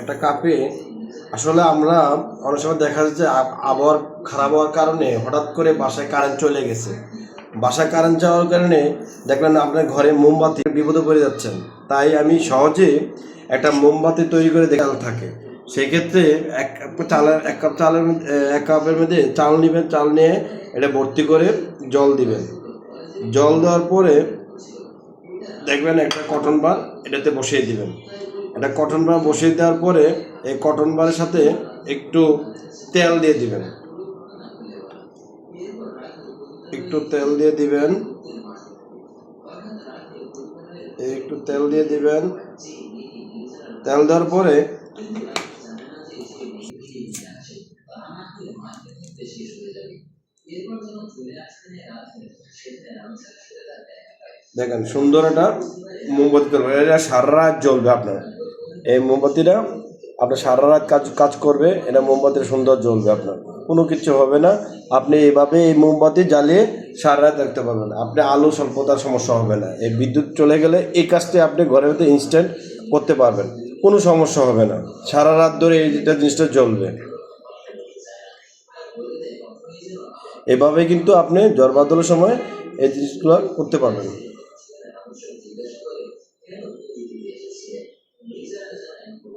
একটা কাপে আসলে আমরা অনেক সময় দেখা যাচ্ছে আবহাওয়া খারাপ হওয়ার কারণে হঠাৎ করে বাসায় কারেন্ট চলে গেছে। বাসায় কারেন্ট যাওয়ার কারণে দেখলেন আপনার ঘরে মোমবাতি বিপদে পড়ে যাচ্ছেন। তাই আমি সহজে একটা মোমবাতি তৈরি করে দেখাল থাকে। সেক্ষেত্রে এক কাপের মধ্যে চাল নেবেন, চাল নিয়ে এটা ভর্তি করে জল দিবেন। জল দেওয়ার পরে দেখবেন একটা কটন বার এটাতে বসিয়ে দিবেন। একটা কটন বার বসিয়ে দেওয়ার পরে এই কটন বারের সাথে একটু তেল দিয়ে দিবেন, একটু তেল দিয়ে দিবেন, একটু তেল দিয়ে দিবেন। তেল দেওয়ার পরে দেখেন সুন্দর একটা মোমবাতি তৈরি হবে। এটা সারা রাত জ্বলবে। আপনার এই মোমবাতিটা আপনার সারা রাত কাজ করবে। এটা মোমবাতির সুন্দর জ্বলবে, আপনার কোনো কিছু হবে না। আপনি এইভাবে এই মোমবাতি জ্বালিয়ে সারা রাত রাখতে পারবেন। আপনি আলো স্বল্পতার সমস্যা হবে না। এই বিদ্যুৎ চলে গেলে এই কাজটি আপনি ঘরের মধ্যে ইনস্ট্যান্ট করতে পারবেন, কোনো সমস্যা হবে না। সারা রাত ধরে এইটা জিনিসটা জ্বলবে। এভাবে কিন্তু আপনি জ্বর বাদলের সময় এই জিনিসগুলো করতে পারবেন।